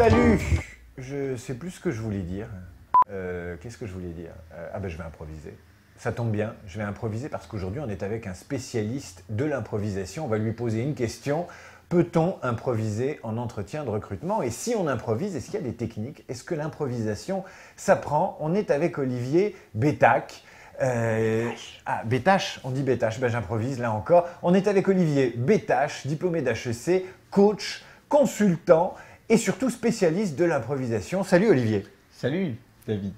Salut! Je sais plus ce que je voulais dire. Qu'est-ce que je voulais dire? Je vais improviser. Ça tombe bien, je vais improviser parce qu'aujourd'hui on est avec un spécialiste de l'improvisation. On va lui poser une question. Peut-on improviser en entretien de recrutement? Et si on improvise, est-ce qu'il y a des techniques? Est-ce que l'improvisation s'apprend? On est avec Olivier Bétache. Bétache, on dit Bétache, j'improvise là encore. On est avec Olivier Bétache, diplômé d'HEC, coach, consultant et surtout spécialiste de l'improvisation. Salut Olivier. Salut David.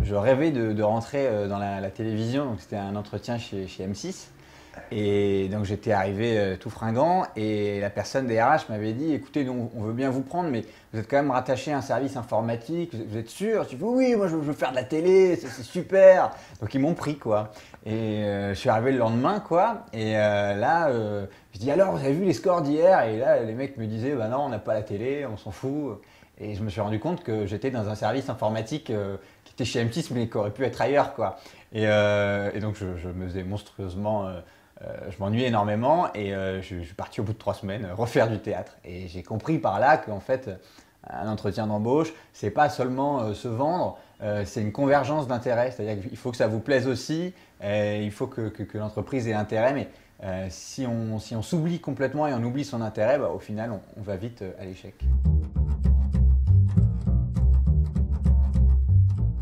Je rêvais de rentrer dans la télévision, donc c'était un entretien chez M6. Et donc j'étais arrivé tout fringant et la personne des RH m'avait dit « Écoutez, on veut bien vous prendre, mais vous êtes quand même rattaché à un service informatique, vous êtes sûr ?» Je dis « Oui, moi je veux faire de la télé, c'est super !» Donc ils m'ont pris quoi. Et je suis arrivé le lendemain quoi. Et je dis « Alors, vous avez vu les scores d'hier ?» Et là, les mecs me disaient « Bah non, on n'a pas la télé, on s'en fout. » Et je me suis rendu compte que j'étais dans un service informatique qui était chez M6 mais qui aurait pu être ailleurs quoi. Et donc je me faisais monstrueusement... je m'ennuyais énormément et je suis parti au bout de 3 semaines refaire du théâtre. Et j'ai compris par là qu'en fait, un entretien d'embauche, c'est pas seulement se vendre, c'est une convergence d'intérêts. C'est-à-dire qu'il faut que ça vous plaise aussi, il faut que l'entreprise ait intérêt. Mais si on s'oublie complètement et on oublie son intérêt, au final, on va vite à l'échec.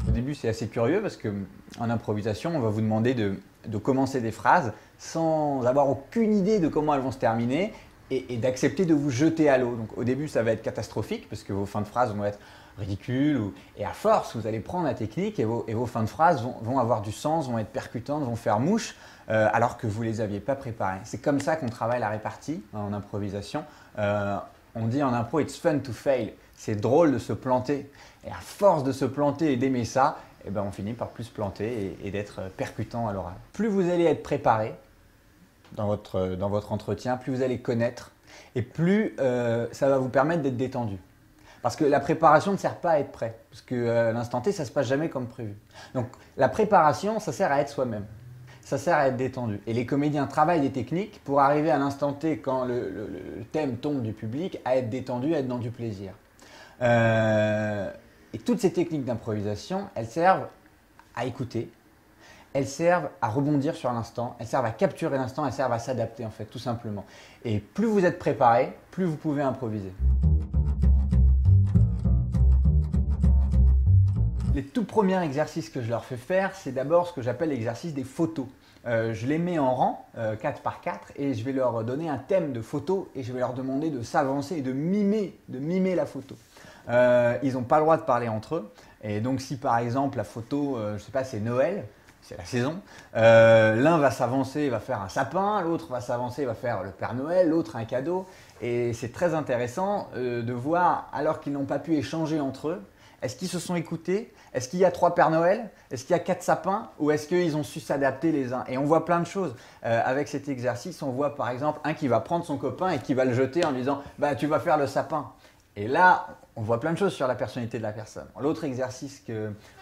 Au début, c'est assez curieux parce qu'en improvisation, on va vous demander de commencer des phrases sans avoir aucune idée de comment elles vont se terminer et d'accepter de vous jeter à l'eau. Donc au début, ça va être catastrophique parce que vos fins de phrases vont être ridicules et à force, vous allez prendre la technique et vos fins de phrases vont avoir du sens, vont être percutantes, vont faire mouche alors que vous ne les aviez pas préparées. C'est comme ça qu'on travaille la répartie en improvisation. On dit en impro « it's fun to fail ». C'est drôle de se planter. Et à force de se planter et d'aimer ça, on finit par plus se planter et d'être percutant à l'oral. Plus vous allez être préparé dans votre entretien, plus vous allez connaître et plus ça va vous permettre d'être détendu. Parce que la préparation ne sert pas à être prêt. Parce que l'instant T, ça ne se passe jamais comme prévu. Donc la préparation, ça sert à être soi-même. Ça sert à être détendu. Et les comédiens travaillent des techniques pour arriver à l'instant T, quand le thème tombe du public, à être détendu, à être dans du plaisir. Et toutes ces techniques d'improvisation, elles servent à écouter, elles servent à rebondir sur l'instant, elles servent à capturer l'instant, elles servent à s'adapter en fait, tout simplement. Et plus vous êtes préparé, plus vous pouvez improviser. Les tout premiers exercices que je leur fais faire, c'est d'abord ce que j'appelle l'exercice des photos. Je les mets en rang, 4 par 4, et je vais leur donner un thème de photo et je vais leur demander de s'avancer et de mimer la photo. Ils n'ont pas le droit de parler entre eux. Et donc si par exemple la photo, je sais pas, c'est Noël, c'est la saison, l'un va s'avancer, va faire un sapin, l'autre va s'avancer, va faire le Père Noël, l'autre un cadeau. Et c'est très intéressant de voir, alors qu'ils n'ont pas pu échanger entre eux, est-ce qu'ils se sont écoutés? Est-ce qu'il y a 3 Pères Noël? Est-ce qu'il y a 4 sapins? Ou est-ce qu'ils ont su s'adapter les uns? Et on voit plein de choses. Avec cet exercice, on voit par exemple un qui va prendre son copain et qui va le jeter en lui disant « tu vas faire le sapin ». Et là, on voit plein de choses sur la personnalité de la personne. L'autre exercice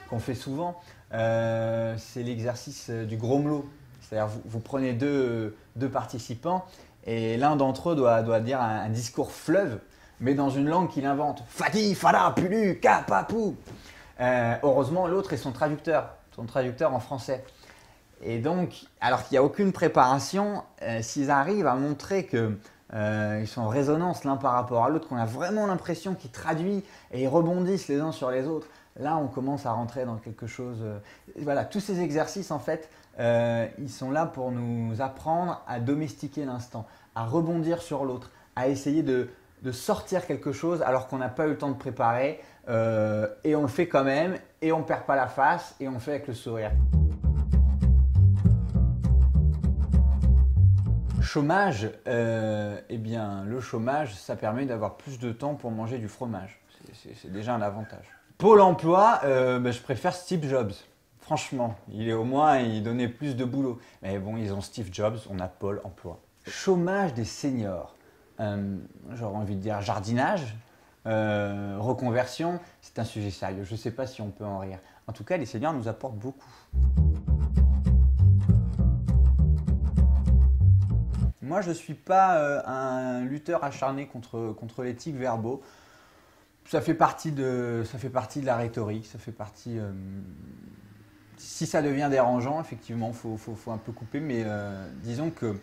qu'on fait souvent, c'est l'exercice du gromelot. C'est-à-dire vous prenez deux participants et l'un d'entre eux doit dire un discours fleuve, mais dans une langue qu'il invente. Fadi, fada, pulu, ka, papou. Heureusement, l'autre est son traducteur en français. Et donc, alors qu'il n'y a aucune préparation, s'ils arrivent à montrer qu'ils sont en résonance l'un par rapport à l'autre, qu'on a vraiment l'impression qu'ils traduisent et ils rebondissent les uns sur les autres, là on commence à rentrer dans quelque chose. Voilà, tous ces exercices en fait, ils sont là pour nous apprendre à domestiquer l'instant, à rebondir sur l'autre, à essayer de sortir quelque chose alors qu'on n'a pas eu le temps de préparer et on le fait quand même et on ne perd pas la face et on le fait avec le sourire. Chômage, le chômage, ça permet d'avoir plus de temps pour manger du fromage. C'est déjà un avantage. Pôle emploi, je préfère Steve Jobs. Franchement, il donnait plus de boulot. Mais bon, ils ont Steve Jobs, on a Pôle emploi. Chômage des seniors. J'aurais envie de dire jardinage, reconversion, c'est un sujet sérieux. Je ne sais pas si on peut en rire. En tout cas, les seniors nous apportent beaucoup. Moi, je ne suis pas un lutteur acharné contre les tics verbaux. Ça fait partie de la rhétorique, ça fait partie… si ça devient dérangeant, effectivement, il faut un peu couper, mais disons que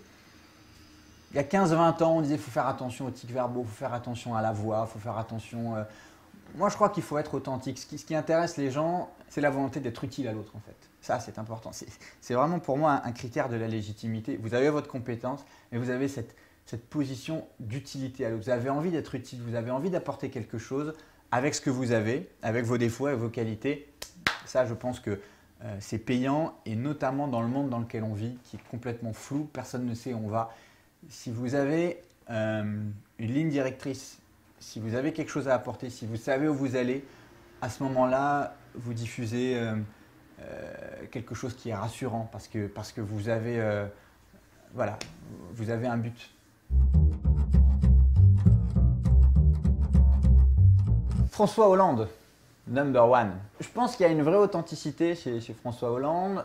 il y a 15-20 ans, on disait qu'il faut faire attention aux tics verbaux, il faut faire attention à la voix, il faut faire attention… Moi, je crois qu'il faut être authentique. Ce qui intéresse les gens, c'est la volonté d'être utile à l'autre, en fait. Ça, c'est important. C'est vraiment pour moi un critère de la légitimité. Vous avez votre compétence, mais vous avez cette position d'utilité à l'autre. Vous avez envie d'être utile, vous avez envie d'apporter quelque chose avec ce que vous avez, avec vos défauts et vos qualités. Ça, je pense que c'est payant, et notamment dans le monde dans lequel on vit, qui est complètement flou, personne ne sait où on va. Si vous avez une ligne directrice, si vous avez quelque chose à apporter, si vous savez où vous allez, à ce moment-là, vous diffusez quelque chose qui est rassurant parce que vous avez, voilà, vous avez un but. François Hollande, number one. Je pense qu'il y a une vraie authenticité chez François Hollande,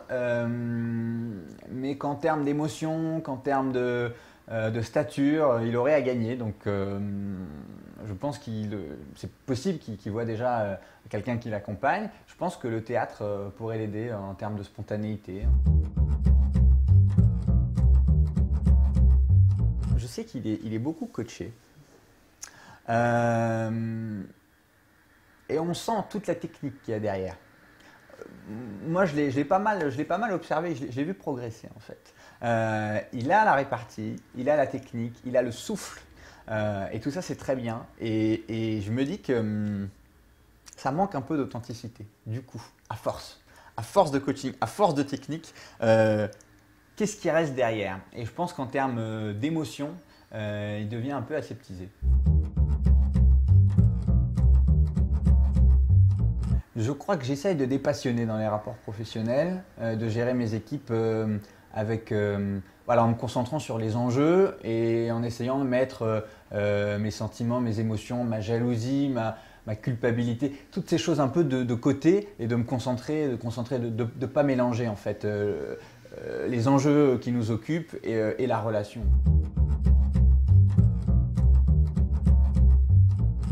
mais qu'en termes d'émotion, qu'en termes de stature, il aurait à gagner. Donc, je pense c'est possible qu'il voit déjà quelqu'un qui l'accompagne. Je pense que le théâtre pourrait l'aider en termes de spontanéité. Je sais qu'il est beaucoup coaché. Et on sent toute la technique qu'il y a derrière. Moi, je l'ai pas mal observé, je l'ai vu progresser en fait. Il a la répartie, il a la technique, il a le souffle, et tout ça c'est très bien. Et je me dis que ça manque un peu d'authenticité, du coup, à force de coaching, à force de technique, qu'est-ce qui reste derrière? Et je pense qu'en termes d'émotion, il devient un peu aseptisé. Je crois que j'essaye de dépassionner dans les rapports professionnels, de gérer mes équipes voilà, en me concentrant sur les enjeux et en essayant de mettre mes sentiments, mes émotions, ma jalousie, ma culpabilité, toutes ces choses un peu de côté, et de me concentrer, de ne pas mélanger en fait les enjeux qui nous occupent et la relation.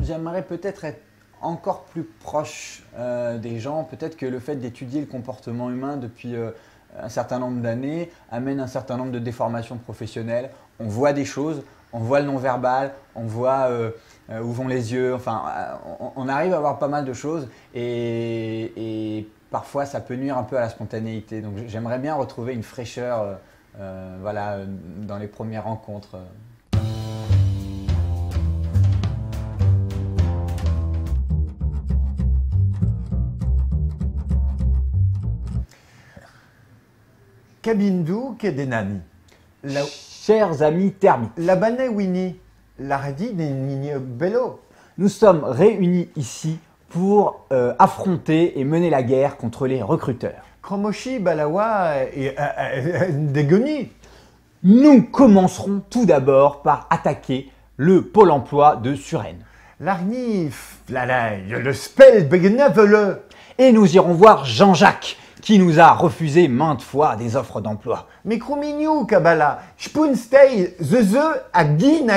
J'aimerais peut-être être encore plus proche des gens. Peut-être que le fait d'étudier le comportement humain depuis un certain nombre d'années amène un certain nombre de déformations professionnelles. On voit des choses, on voit le non-verbal, on voit où vont les yeux, enfin on arrive à voir pas mal de choses, et parfois ça peut nuire un peu à la spontanéité. Donc j'aimerais bien retrouver une fraîcheur voilà, dans les premières rencontres. Kabindu Kedenani. Chers amis thermiques, La Banne Winnie, la Redi des Nini Bello. Nous sommes réunis ici pour affronter et mener la guerre contre les recruteurs. Kromoshi Balawa et Degoni. Nous commencerons tout d'abord par attaquer le pôle emploi de Suresnes. L'arni, le spell begnavele. Et nous irons voir Jean-Jacques, qui nous a refusé maintes fois des offres d'emploi. Mais Krumignou, Kabbalah, Spunstei, Agin.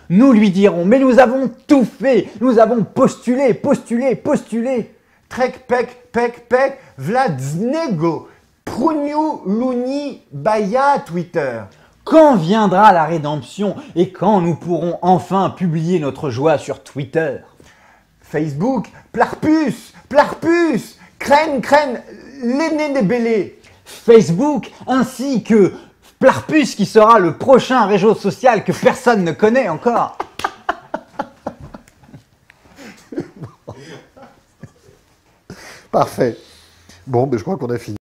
Nous lui dirons, mais nous avons tout fait, nous avons postulé. Trek, pek, Vlad Znego, Pruniu, Luni, Baya, Twitter. Quand viendra la rédemption et quand nous pourrons enfin publier notre joie sur Twitter? Facebook, Plarpus, Crène, l'aîné des bélés. Facebook, ainsi que Plarpus, qui sera le prochain réseau social que personne ne connaît encore. Parfait. Bon, ben, je crois qu'on a fini.